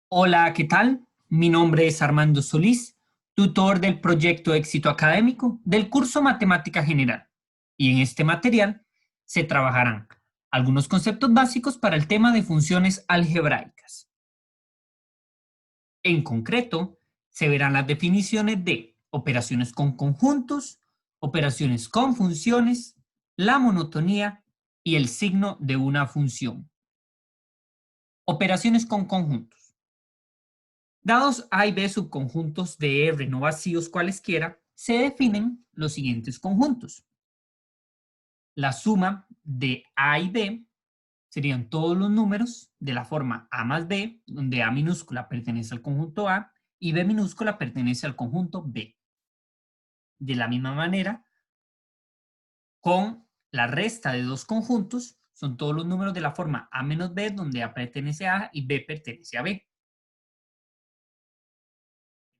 Hola, ¿qué tal? Mi nombre es Armando Solís, tutor del proyecto Éxito Académico del curso Matemática General. Y en este material se trabajarán algunos conceptos básicos para el tema de funciones algebraicas. En concreto, se verán las definiciones de operaciones con conjuntos, operaciones con funciones, la monotonía y el signo de una función. Operaciones con conjuntos. Dados A y B subconjuntos de R no vacíos cualesquiera, se definen los siguientes conjuntos. La suma de A y B serían todos los números de la forma A más B, donde A minúscula pertenece al conjunto A y B minúscula pertenece al conjunto B. De la misma manera, con la resta de dos conjuntos, son todos los números de la forma A menos B, donde A pertenece a A y B pertenece a B.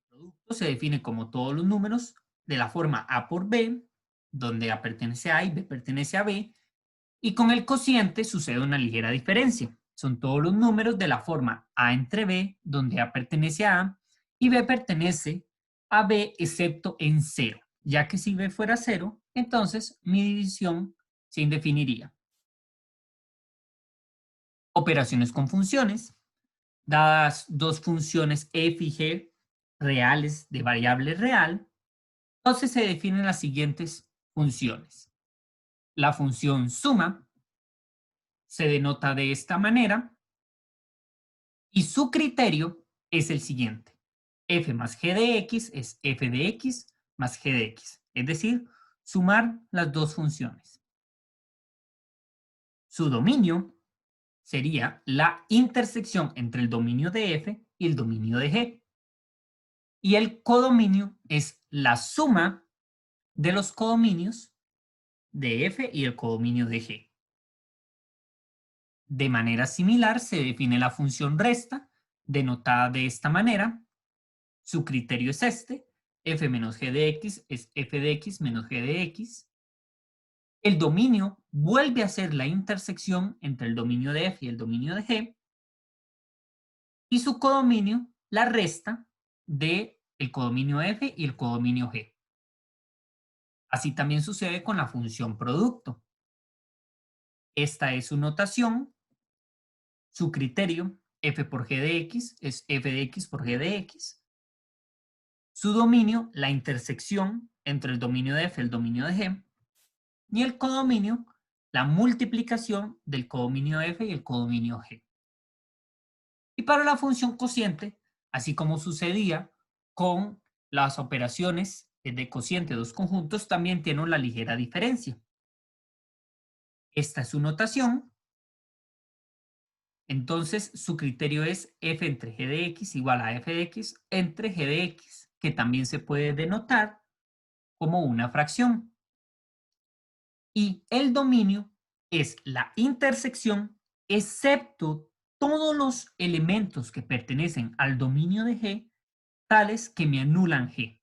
Producto se define como todos los números de la forma A por B, donde A pertenece a A y B pertenece a B, y con el cociente sucede una ligera diferencia. Son todos los números de la forma A entre B, donde A pertenece a A y B pertenece a B, excepto en 0, ya que si B fuera 0, entonces mi división se indefiniría. Operaciones con funciones. Dadas dos funciones f y g reales de variable real, entonces se definen las siguientes funciones. La función suma se denota de esta manera y su criterio es el siguiente. F más g de x es f de x más g de x, es decir, sumar las dos funciones. Su dominio sería la intersección entre el dominio de f y el dominio de g. Y el codominio es la suma de los codominios de f y el codominio de g. De manera similar se define la función resta, denotada de esta manera. Su criterio es este. F menos g de x es f de x menos g de x. El dominio vuelve a ser la intersección entre el dominio de f y el dominio de g. Y su codominio, la resta de el codominio f y el codominio g. Así también sucede con la función producto. Esta es su notación. Su criterio, f por g de x, es f de x por g de x. Su dominio, la intersección entre el dominio de f y el dominio de g. Y el codominio, la multiplicación del codominio f y el codominio g. Y para la función cociente, así como sucedía con las operaciones de cociente de dos conjuntos, también tiene una ligera diferencia. Esta es su notación. Entonces, su criterio es f entre g de x igual a f de x entre g de x, que también se puede denotar como una fracción. Y el dominio es la intersección, excepto todos los elementos que pertenecen al dominio de g, tales que me anulan g.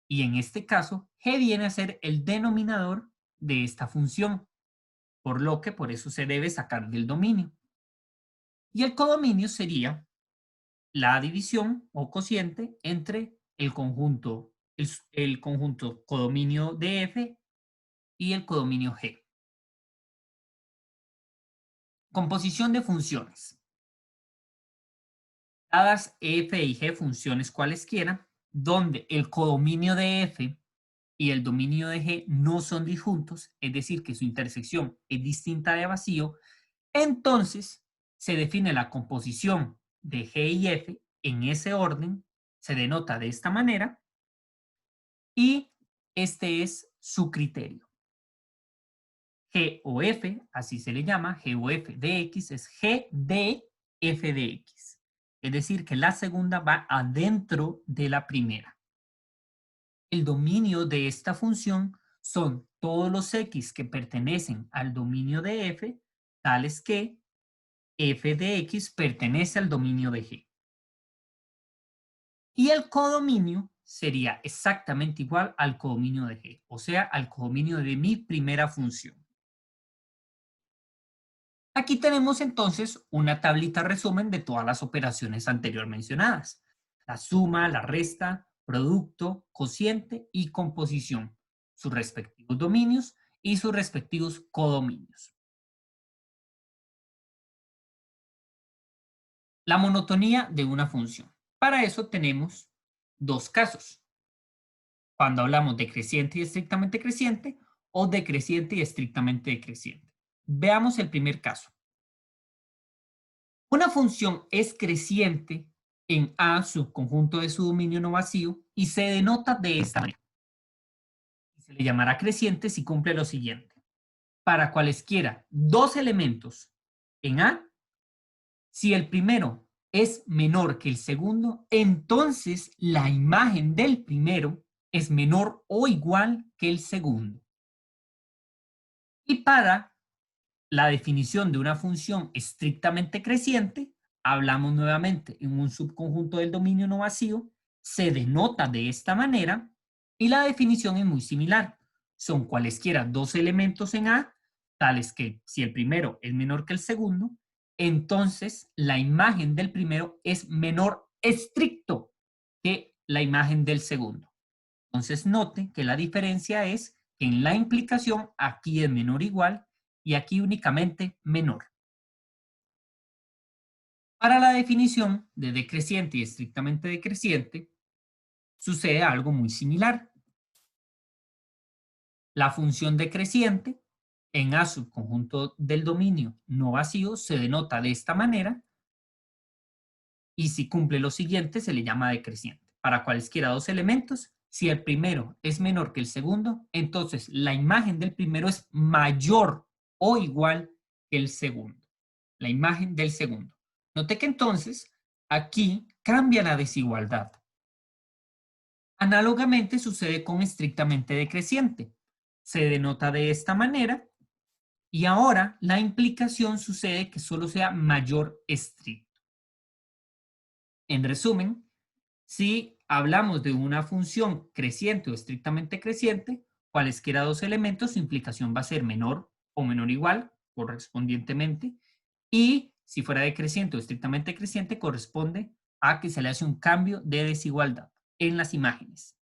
Y en este caso, g viene a ser el denominador de esta función, por lo que por eso se debe sacar del dominio. Y el codominio sería la división o cociente entre el conjunto codominio de f y el codominio g. Composición de funciones. Dadas f y g funciones cualesquiera, donde el codominio de f y el dominio de g no son disjuntos, es decir, que su intersección es distinta de vacío, entonces se define la composición de g y f en ese orden, se denota de esta manera, y este es su criterio. G o F, así se le llama, G o F de X es G de F de X. Es decir, que la segunda va adentro de la primera. El dominio de esta función son todos los X que pertenecen al dominio de F, tales que F de X pertenece al dominio de G. Y el codominio sería exactamente igual al codominio de G, o sea, al codominio de mi primera función. Aquí tenemos entonces una tablita resumen de todas las operaciones anterior mencionadas. La suma, la resta, producto, cociente y composición, sus respectivos dominios y sus respectivos codominios. La monotonía de una función. Para eso tenemos dos casos. Cuando hablamos de creciente y estrictamente creciente o decreciente y estrictamente decreciente. Veamos el primer caso. Una función es creciente en A subconjunto de su dominio no vacío y se denota de esta manera. Se le llamará creciente si cumple lo siguiente. Para cualesquiera dos elementos en A, si el primero es menor que el segundo, entonces la imagen del primero es menor o igual que el segundo. Y para la definición de una función estrictamente creciente, hablamos nuevamente en un subconjunto del dominio no vacío, se denota de esta manera y la definición es muy similar. Son cualesquiera dos elementos en A, tales que si el primero es menor que el segundo, entonces la imagen del primero es menor estricto que la imagen del segundo. Entonces note que la diferencia es que en la implicación aquí es menor o igual y aquí únicamente menor. Para la definición de decreciente y estrictamente decreciente, sucede algo muy similar. La función decreciente en A subconjunto del dominio no vacío se denota de esta manera y si cumple lo siguiente se le llama decreciente. Para cualesquiera dos elementos, si el primero es menor que el segundo, entonces la imagen del primero es mayor o igual que el segundo. La imagen del segundo. Note que entonces aquí cambia la desigualdad. Análogamente sucede con estrictamente decreciente. Se denota de esta manera y ahora la implicación sucede que solo sea mayor estricto. En resumen, si hablamos de una función creciente o estrictamente creciente, cualesquiera dos elementos, su implicación va a ser menor o menor o igual correspondientemente. Y si fuera decreciente o estrictamente creciente, corresponde a que se le hace un cambio de desigualdad en las imágenes.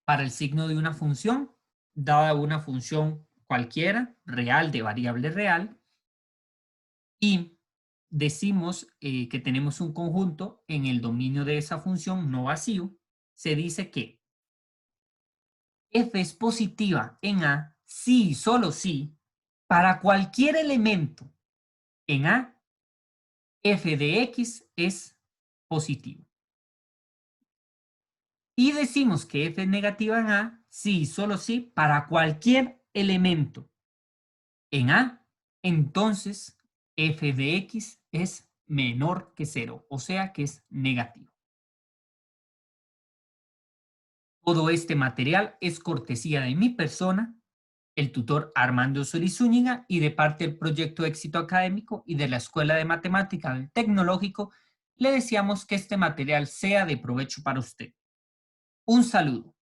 Para el signo de una función, dada una función cualquiera, real de variable real, y decimos que tenemos un conjunto en el dominio de esa función no vacío, se dice que f es positiva en A si y solo si para cualquier elemento en A, f de x es positivo. Y decimos que f es negativa en A si y solo si para cualquier elemento en A, entonces f de x es menor que 0, o sea que es negativo. Todo este material es cortesía de mi persona, el tutor Armando Solís Zúñiga, y de parte del Proyecto Éxito Académico y de la Escuela de Matemática del Tecnológico, le deseamos que este material sea de provecho para usted. Un saludo.